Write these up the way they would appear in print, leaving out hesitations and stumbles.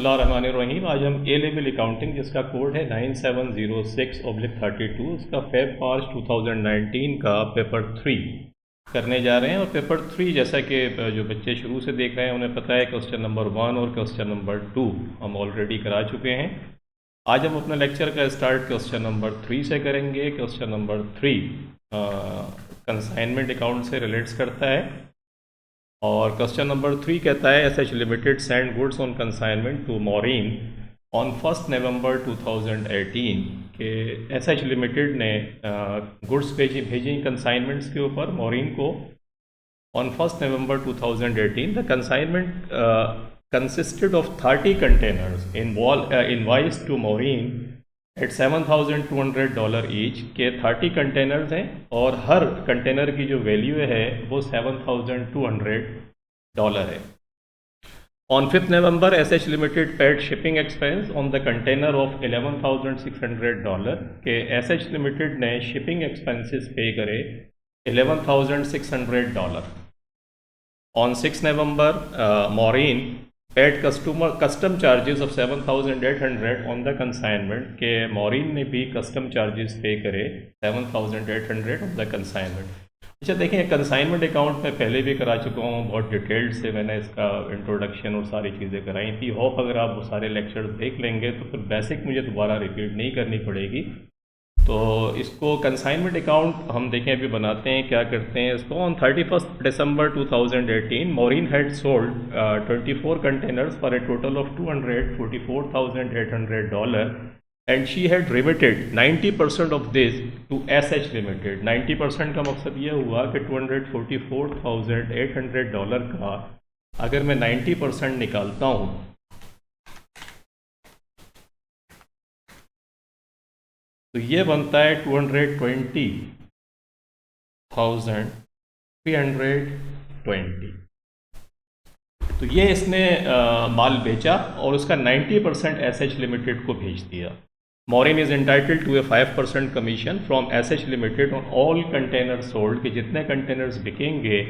बिस्मिल्लाहिर्रहमानिर्रहीम। आज हम ए लेवल अकाउंटिंग जिसका कोड है 9706/32 उसका फेब मार्च 2019 का पेपर 3 करने जा रहे हैं। और पेपर 3 जैसा कि जो बच्चे शुरू से देख रहे हैं उन्हें पता है क्वेश्चन नंबर 1 और क्वेश्चन नंबर 2 हम ऑलरेडी करा चुके हैं। आज हम अपने लेक्चर का स्टार्ट क्वेश्चन नंबर 3 से करेंगे। क्वेश्चन नंबर 3 कंसाइनमेंट अकाउंट से रिलेट्स करता है और क्वेश्चन नंबर 3 कहता है SH limited send goods on consignment to Maureen on 1 November 2018 के एसएच लिमिटेड ने गुड्स भेजी कंसाइनमेंट्स के ऊपर मॉरीन को on 1 November 2018। The consignment consisted of 30 containers invoiced to Maureen at $7,200 each के 30 कंटेनर्स हैं और हर कंटेनर की जो वैल्यू है वो $7,200 है। On 5 November SH limited paid shipping expense on the container of $11,600 के एसएच लिमिटेड ने शिपिंग एक्सपेंसेस पे करे $11,600। On 6 November Maureen paid custom charges of 7,800 on the consignment के मॉरीन ने भी कस्टम चार्जेस पे करे 7,800 ऑन द कंसाइनमेंट। अच्छा देखिए, कंसाइनमेंट अकाउंट में पहले भी करा चुका हूँ, बहुत डिटेल्ड से मैंने इसका इंट्रोडक्शन और सारी चीज़ें कराई थी। होप अगर आप वो सारे लेक्चर्स देख लेंगे तो फिर बेसिक मुझे दोबारा रिपीट नहीं करनी पड़ेगी। तो इसको कंसाइनमेंट अकाउंट हम देखें अभी बनाते हैं, क्या करते हैं इसको। On 31 December 2018 Maureen had sold 24 containers for a total of $244,800 and she had remitted 90% of this to SH Limited। 90% का मकसद ये हुआ कि $244,800 का अगर मैं 90% निकालता हूँ तो ये बनता है 220,320। तो ये इसने माल बेचा और उसका 90% एसएच लिमिटेड को भेज दिया। Maureen is entitled to a 5% commission from SH limited on all container sold कि जितने कंटेनर्स बिकेंगे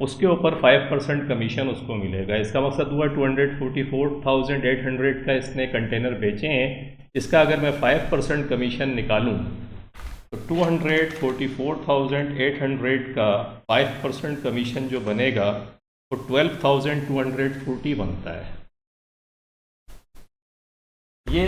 उसके ऊपर 5% कमीशन उसको मिलेगा। इसका मकसद हुआ 244,800 का इसने कंटेनर बेचे हैं, इसका अगर मैं 5% कमीशन निकालूं तो 244,800 का 5% कमीशन जो बनेगा वो 12,240 बनता है। ये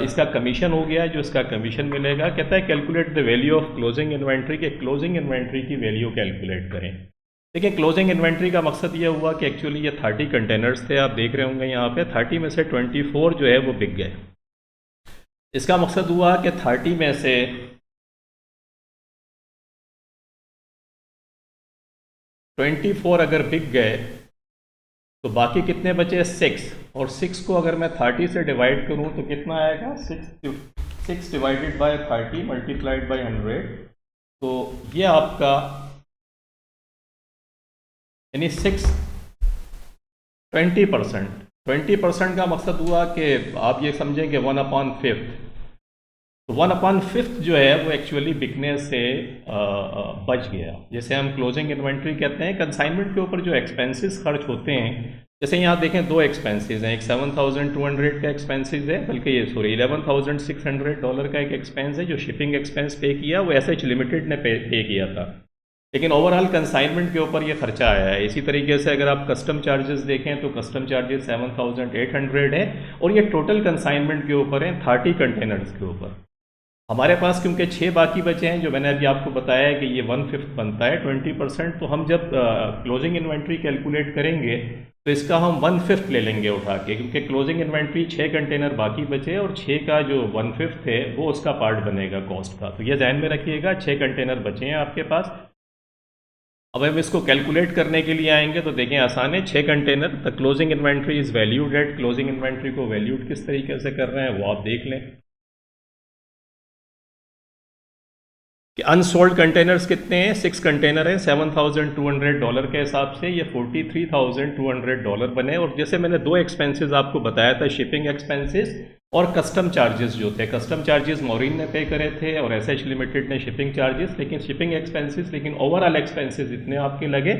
इसका कमीशन हो गया जो इसका कमीशन मिलेगा। कहता है calculate the value of closing inventory के क्लोजिंग इन्वेंट्री की वैल्यू कैलकुलेट करें। देखिए, क्लोजिंग इन्वेंट्री का मकसद ये हुआ कि एक्चुअली ये 30 कंटेनर्स थे, आप देख रहे होंगे यहाँ पे 30 में से 24 जो है वो बिक गए। इसका मकसद हुआ कि 30 में से 24 अगर बिक गए तो बाकी कितने बचे 6, और 6 को अगर मैं 30 से डिवाइड करूं तो कितना आएगा 6 डिवाइडेड बाय 30 मल्टीप्लाइड बाय 100। तो ये आपका यानी 20% का मकसद हुआ कि आप ये समझें कि 1/5। तो 1/5 जो है वो एक्चुअली बिकने से बच गया। जैसे हम क्लोजिंग इन्वेंट्री कहते हैं। कंसाइनमेंट के ऊपर जो एक्सपेंसेस खर्च होते हैं, जैसे यहाँ देखें दो एक्सपेंसेस हैं, एक 7,200 का एक्सपेंसेस है, बल्कि ये $11,600 का एक एक्सपेंस है जो शिपिंग एक्सपेंस पे किया, वो एसएच लिमिटेड ने पे किया था। लेकिन ओवरऑल कंसाइनमेंट के ऊपर ये खर्चा आया है। इसी तरीके से अगर आप कस्टम चार्जेस देखें तो कस्टम चार्जेस 7,800 है और ये टोटल कंसाइनमेंट के ऊपर है 30 कंटेनर्स के ऊपर। हमारे पास क्योंकि 6 बाकी बचे हैं जो मैंने अभी आपको बताया है कि ये 1/5 बनता है 20%। तो हम जब क्लोजिंग इन्वेंट्री कैलकुलेट करेंगे तो इसका हम 1/5 ले लेंगे उठा के, क्योंकि क्लोजिंग इन्वेंट्री 6 कंटेनर बाकी बचे और 6 का जो 1/5 है वो उसका पार्ट बनेगा कॉस्ट का। तो ये ध्यान में रखिएगा, 6 कंटेनर बचे हैं आपके पास। अब हम इसको कैलकुलेट करने के लिए आएंगे तो देखें आसान है। 6 container, the closing inventory is valued at, closing inventory को वैल्यूड किस तरीके से कर रहे हैं वो आप देख लें कि अनसोल्ड कंटेनर्स कितने हैं। 6 कंटेनर हैं, $7,200 के हिसाब से ये $43,200 बने। और जैसे मैंने 2 एक्सपेंसेस आपको बताया था, शिपिंग एक्सपेंसेस और कस्टम चार्जेस जो थे, कस्टम चार्जेस मॉरिन ने पे करे थे और एसएच लिमिटेड ने शिपिंग चार्जेस, लेकिन शिपिंग एक्सपेंसेस, लेकिन ओवरऑल एक्सपेंसेस इतने आपके लगे।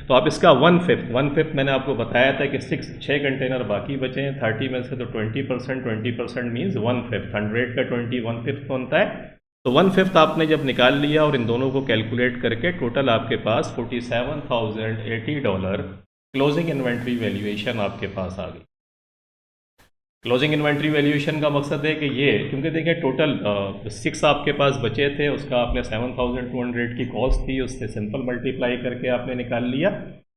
तो आप इसका वन फिफ्थ मैंने आपको बताया था कि 6 कंटेनर बाकी बचे हैं 30 में से, तो 20% मीन्स वन फिफ्थ, 100 का 20 वन फिफ्थ बनता है। तो वन फिफ्थ आपने जब निकाल लिया और इन दोनों को कैलकुलेट करके टोटल आपके पास $47,080 क्लोजिंग इन्वेंट्री वैल्यूएशन आपके पास आ गई। क्लोजिंग इन्वेंट्री वैल्यूएशन का मकसद है कि ये, क्योंकि देखिए टोटल 6 आपके पास बचे थे, उसका आपने 7,200 की कॉस्ट थी, उससे सिंपल मल्टीप्लाई करके आपने निकाल लिया।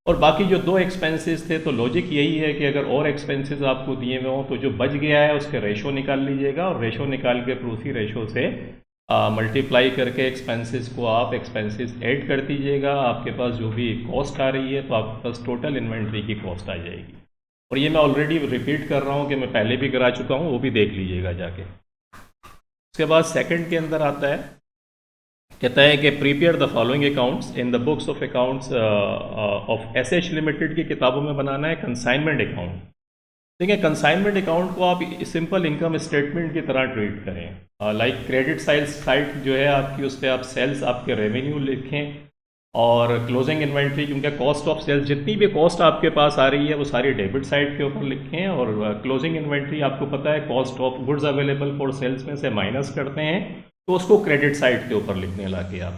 और बाकी जो 2 एक्सपेंसेस थे, तो लॉजिक यही है कि अगर और एक्सपेंसेस आपको दिए हुए हों तो जो बच गया है उसके रेशो निकाल लीजिएगा, और रेशो निकाल के फिर उसी रेशो से मल्टीप्लाई करके एक्सपेंसेस को आप एक्सपेंसेस ऐड कर दीजिएगा। आपके पास जो भी कॉस्ट आ रही है तो आपके पास टोटल इन्वेंट्री की कॉस्ट आ जाएगी। और ये मैं ऑलरेडी रिपीट कर रहा हूँ कि मैं पहले भी करा चुका हूँ, वो भी देख लीजिएगा जाके। उसके बाद सेकंड के अंदर आता है, कहता है कि prepare the following accounts in the books of accounts of SH limited की किताबों में बनाना है कंसाइनमेंट अकाउंट। देखिए कंसाइनमेंट अकाउंट को आप सिंपल इनकम स्टेटमेंट की तरह ट्रीट करें। लाइक क्रेडिट साइड जो है आपकी, उस पर आप सेल्स, आपके रेवेन्यू लिखें, और क्लोजिंग इन्वेंट्री, क्योंकि कॉस्ट ऑफ सेल्स, जितनी भी कॉस्ट आपके पास आ रही है वो सारी डेबिट साइड के ऊपर लिखें। और क्लोजिंग इन्वेंट्री आपको पता है cost of goods available for sales में से माइनस करते हैं, तो उसको क्रेडिट साइड के ऊपर लिखने लाके आप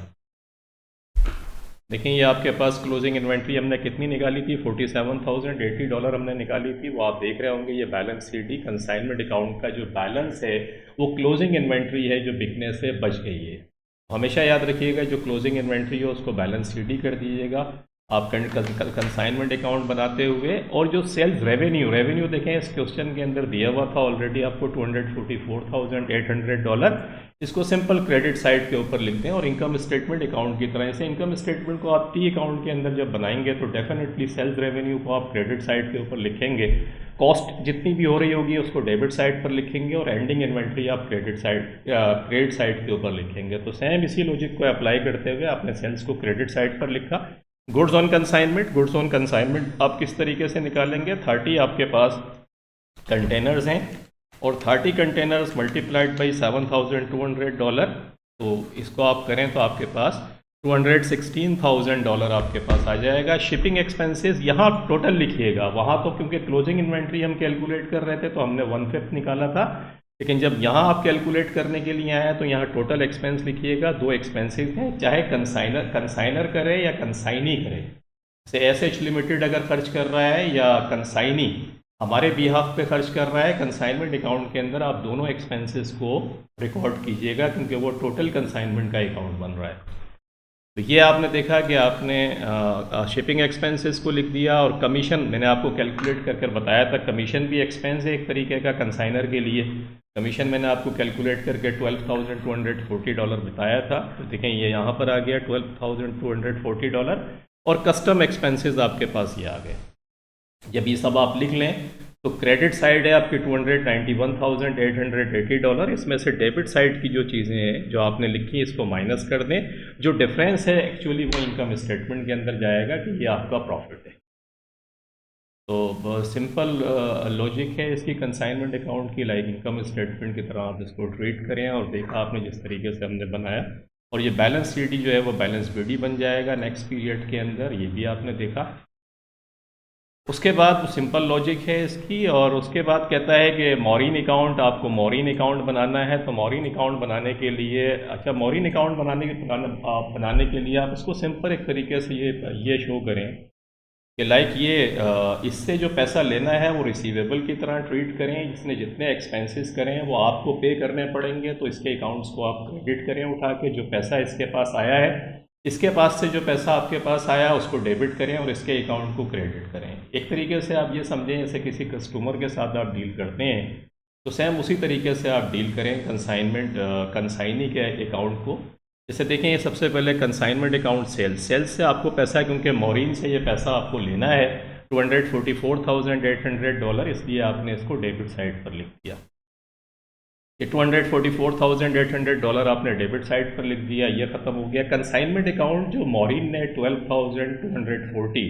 देखें। ये आपके पास क्लोजिंग इन्वेंट्री हमने कितनी निकाली थी, $47,080 हमने निकाली थी, वो आप देख रहे होंगे। ये बैलेंस शीट ही कंसाइनमेंट अकाउंट का जो बैलेंस है वो क्लोजिंग इन्वेंट्री है जो बिकने से बच गई है। हमेशा याद रखिएगा जो क्लोजिंग इन्वेंट्री हो उसको बैलेंस शीट ही कर दीजिएगा आप कंसाइनमेंट अकाउंट बनाते हुए। और जो सेल्स रेवेन्यू देखें, इस क्वेश्चन के अंदर दिया हुआ था ऑलरेडी आपको $244,800, इसको सिंपल क्रेडिट साइड के ऊपर लिखते हैं। और इनकम स्टेटमेंट अकाउंट की तरह, ऐसे इनकम स्टेटमेंट को आप टी अकाउंट के अंदर जब बनाएंगे तो डेफिनेटली सेल्स रेवेन्यू को आप क्रेडिट साइड के ऊपर लिखेंगे, कॉस्ट जितनी भी हो रही होगी उसको डेबिट साइड पर लिखेंगे, और एंडिंग इन्वेंट्री आप क्रेडिट साइड के ऊपर लिखेंगे। तो सेम इसी लॉजिक को अप्लाई करते हुए आपने सेल्स को क्रेडिट साइड पर लिखा। गुड्स ऑन कंसाइनमेंट आप किस तरीके से निकालेंगे, 30 आपके पास कंटेनर्स हैं, और 30 कंटेनर्स मल्टीप्लाइड बाई $7,200, तो इसको आप करें तो आपके पास $216,000 आपके पास आ जाएगा। शिपिंग एक्सपेंसेस यहाँ टोटल लिखिएगा, वहाँ तो क्योंकि क्लोजिंग इन्वेंट्री हम कैलकुलेट कर रहे थे तो हमने 1/5 निकाला था, लेकिन जब यहाँ आप कैलकुलेट करने के लिए आए तो यहाँ टोटल एक्सपेंस लिखिएगा। 2 एक्सपेंसेस हैं, चाहे कंसाइनर करे या कंसाइनी करे, जैसे एसएच लिमिटेड अगर खर्च कर रहा है या कंसाइनी हमारे बिहाफ पे खर्च कर रहा है, कंसाइनमेंट अकाउंट के अंदर आप दोनों एक्सपेंसेस को रिकॉर्ड कीजिएगा, क्योंकि वो टोटल कंसाइनमेंट का अकाउंट बन रहा है। तो ये आपने देखा कि आपने शिपिंग एक्सपेंसेस को लिख दिया, और कमीशन मैंने आपको कैलकुलेट कर बताया था, कमीशन भी एक्सपेंस है एक तरीके का कंसाइनर के लिए। कमीशन मैंने आपको कैलकुलेट करके $12,240 बताया था, तो देखें ये यहाँ पर आ गया $12,240। और कस्टम एक्सपेंसेस आपके पास ये आ गए। जब ये सब आप लिख लें तो क्रेडिट साइड है आपकी $291,880, इसमें से डेबिट साइड की जो चीज़ें हैं जो आपने लिखी इसको माइनस कर दें, जो डिफरेंस है एक्चुअली वो इनकम स्टेटमेंट के अंदर जाएगा कि ये आपका प्रॉफिट है। तो सिंपल लॉजिक है इसकी कंसाइनमेंट अकाउंट की, लाइक इनकम स्टेटमेंट की तरह आप इसको ट्रीट करें। और देखा आपने जिस तरीके से हमने बनाया, और ये बैलेंस शीट जो है वो बैलेंस बीडी बन जाएगा नेक्स्ट पीरियड के अंदर, ये भी आपने देखा। उसके बाद सिंपल लॉजिक है इसकी, और उसके बाद कहता है कि मॉरिन अकाउंट, आपको मॉरिन अकाउंट बनाना है। तो मॉरिन अकाउंट बनाने के लिए, अच्छा मॉरिन अकाउंट बनाने के लिए आप इसको सिंपल एक तरीके से ये शो करें कि लाइक ये इससे जो पैसा लेना है वो रिसीवेबल की तरह ट्रीट करें, इसने जितने एक्सपेंसेस करें वो आपको पे करने पड़ेंगे, तो इसके अकाउंट्स को आप क्रेडिट करें उठा के, जो पैसा इसके पास आया है, इसके पास से जो पैसा आपके पास आया उसको डेबिट करें और इसके अकाउंट को क्रेडिट करें। एक तरीके से आप ये समझें जैसे किसी कस्टमर के साथ आप डील करते हैं, तो सेम उसी तरीके से आप डील करें कंसाइनी के अकाउंट को। जैसे देखें ये सबसे पहले कंसाइनमेंट अकाउंट सेल्स से आपको पैसा, क्योंकि मॉरिन से ये पैसा आपको लेना है $244,800, इसलिए आपने इसको डेबिट साइड पर लिख दिया। ये $244,800 आपने डेबिट साइड पर लिख दिया, ये ख़त्म हो गया। कंसाइनमेंट अकाउंट जो मॉरिन ने 12,240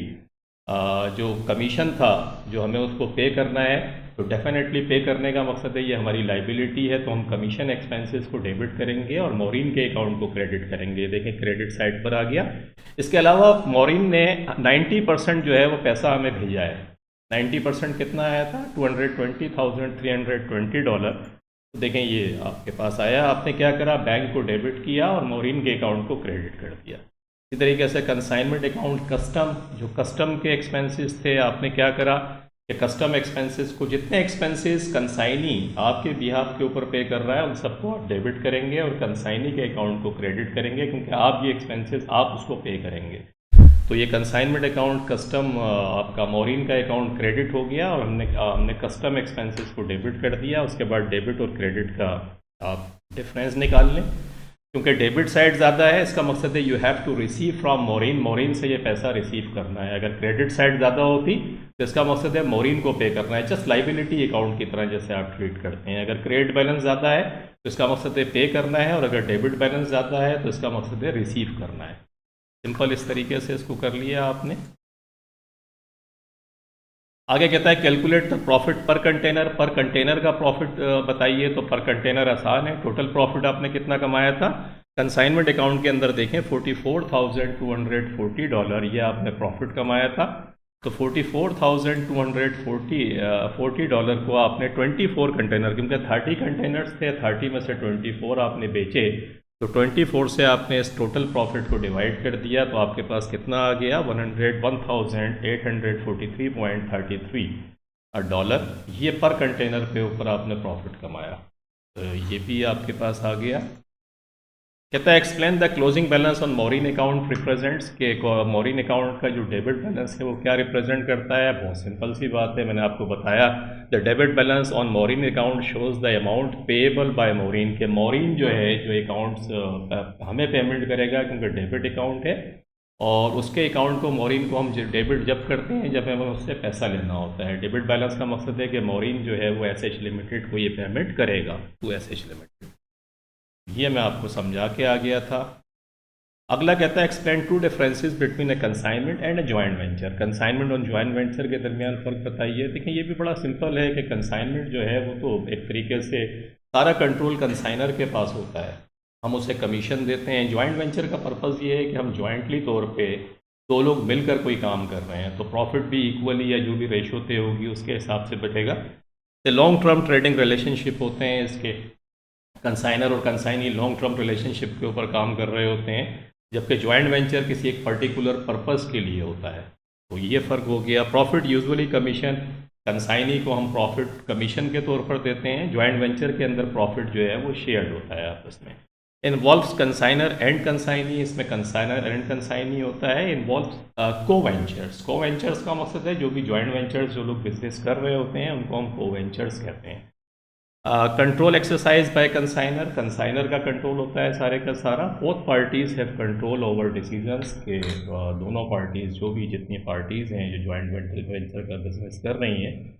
जो कमीशन था जो हमें उसको पे करना है, तो डेफिनेटली पे करने का मकसद है ये हमारी लाइबिलिटी है, तो हम कमीशन एक्सपेंसेस को डेबिट करेंगे और मोरिन के अकाउंट को क्रेडिट करेंगे। देखें क्रेडिट साइड पर आ गया। इसके अलावा मोरिन ने 90% जो है वो पैसा हमें भेजा है। 90% कितना आया था? $220,320। तो देखें ये आपके पास आया, आपने क्या करा, बैंक को डेबिट किया और मोरिन के अकाउंट को क्रेडिट कर दिया। इसी तरीके से कंसाइनमेंट अकाउंट कस्टम, जो कस्टम के एक्सपेंसेस थे, आपने क्या करा कि कस्टम एक्सपेंसेस को, जितने एक्सपेंसेस कंसाइनी आपके बिहाफ के ऊपर पे कर रहा है उन सबको आप डेबिट करेंगे और कंसाइनी के अकाउंट को क्रेडिट करेंगे, क्योंकि आप ये एक्सपेंसेस आप उसको पे करेंगे। तो ये कंसाइनमेंट अकाउंट कस्टम आपका मोरिन का अकाउंट क्रेडिट हो गया और हमने कस्टम एक्सपेंसेस को डेबिट कर दिया। उसके बाद डेबिट और क्रेडिट का आप डिफरेंस निकाल लें। क्योंकि डेबिट साइड ज़्यादा है, इसका मकसद है you have to receive from Morin, Morin से ये पैसा रिसीव करना है। अगर क्रेडिट साइड ज़्यादा होती तो इसका मकसद है मोरिन को पे करना है, जस्ट लाइबिलिटी अकाउंट की तरह जैसे आप ट्रीट करते हैं। अगर क्रेडिट बैलेंस ज़्यादा है तो इसका मकसद है पे करना है, और अगर डेबिट बैलेंस ज़्यादा है तो इसका मकसद है रिसीव करना है। सिंपल इस तरीके से इसको कर लिया आपने। आगे कहता है कैलकुलेट द प्रॉफिट पर कंटेनर। पर कंटेनर का प्रॉफिट बताइए, तो पर कंटेनर आसान है। टोटल प्रॉफिट आपने कितना कमाया था? कंसाइनमेंट अकाउंट के अंदर देखें $44,240 ये आपने प्रॉफिट कमाया था। तो $44,240 को आपने 24 कंटेनर, क्योंकि 30 कंटेनर्स थे, 30 में से 24 आपने बेचे, तो 24 से आपने इस टोटल प्रॉफिट को डिवाइड कर दिया, तो आपके पास कितना आ गया? $101,843.33 ये पर कंटेनर के ऊपर आपने प्रॉफिट कमाया। तो ये भी आपके पास आ गया। कहता है explain the closing balance on Morin account represents, के मोरिन अकाउंट का जो डेबिट बैलेंस है वो क्या रिप्रेजेंट करता है? बहुत सिंपल सी बात है, मैंने आपको बताया the debit balance on Morin account shows the amount payable by Morin, के मोरिन जो है जो अकाउंट्स हमें पेमेंट करेगा क्योंकि डेबिट अकाउंट है, और उसके अकाउंट को मोरिन को हम डेबिट जब करते हैं जब हमें उससे पैसा लेना होता है। डेबिट बैलेंस का मकसद है कि मोरिन जो है वो एसएच लिमिटेड को ये पेमेंट करेगा टू एसएच लिमिटेड। ये मैं आपको समझा के आ गया था। अगला कहता है explain two differences between a consignment and a joint venture. Consignment और जॉइंट वेंचर के दरमियान फ़र्क बताइए। देखिए ये भी बड़ा सिंपल है कि कंसाइनमेंट जो है वो तो एक तरीके से सारा कंट्रोल कंसाइनर के पास होता है, हम उसे कमीशन देते हैं। जॉइंट वेंचर का पर्पज़ ये है कि हम जॉइंटली तौर पे दो लोग मिलकर कोई काम कर रहे हैं, तो प्रॉफिट भी इक्वली या जो भी रेशो तय होगी उसके हिसाब से बटेगा। तो लॉन्ग टर्म ट्रेडिंग रिलेशनशिप होते हैं इसके, कंसाइनर और कंसाइनी लॉन्ग टर्म रिलेशनशिप के ऊपर काम कर रहे होते हैं, जबकि जॉइंट वेंचर किसी एक पर्टिकुलर पर्पस के लिए होता है। तो ये फ़र्क हो गया। प्रॉफिट यूजुअली कमीशन, कंसाइनी को हम प्रॉफिट कमीशन के तौर पर देते हैं, जॉइंट वेंचर के अंदर प्रॉफिट जो है वो शेयर्ड होता है आपस में। इन्वॉल्व्स कंसाइनर एंड कंसाइनी, इसमें कंसाइनर एंड कंसाइनी होता है। इन्वॉल्व्स को वेंचर्स, को वेंचर्स का मकसद है जो भी जॉइंट वेंचर्स जो लोग बिजनेस कर रहे होते हैं उनको हम को वेंचर्स कहते हैं। Control exercise by consignor, consignor का कंट्रोल होता है सारे का सारा। Both parties have control over decisions, के दोनों पार्टीज़ जो भी जितनी पार्टीज़ हैं जो जॉइंट वेंचर का बिजनेस कर रही हैं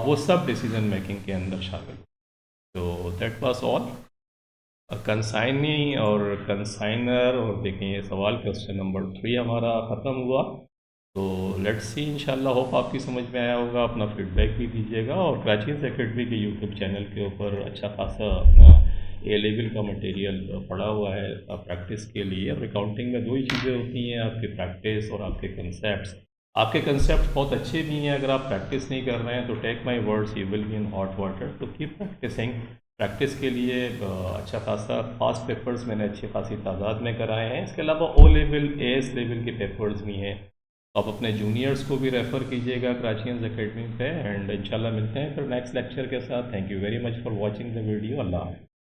वो सब डिसीजन मेकिंग के अंदर शामिल। तो दैट वाज ऑल कंसाइनी और कंसाइनर। और देखें ये सवाल क्वेश्चन नंबर 3 हमारा ख़त्म हुआ। तो लेट्स सी, इंशाल्लाह होप आपकी समझ में आया होगा। अपना फीडबैक भी दीजिएगा, और प्राचीन एकेडमी के यूट्यूब चैनल के ऊपर अच्छा खासा ए लेवल का मटेरियल पड़ा हुआ है प्रैक्टिस के लिए। और अकाउंटिंग में दो ही चीज़ें होती हैं, आपकी प्रैक्टिस और आपके कंसेप्ट। आपके कंसेप्ट बहुत अच्छे भी हैं, अगर आप प्रैक्टिस नहीं कर रहे हैं तो take my words you will be in hot water, तो कीप प्रैक्टिसिंग। प्रैक्टिस के लिए अच्छा खासा फास्ट पेपर्स मैंने अच्छी खासी तादाद में कराए हैं। इसके अलावा ओ लेवल एएस लेवल के पेपर्स भी हैं। आप अपने जूनियर्स को भी रेफ़र कीजिएगा कराचियंस एकेडमी पे। एंड इंशाल्लाह मिलते हैं फिर नेक्स्ट लेक्चर के साथ। Thank you very much for watching the video. अल्लाह हाफ़िज़।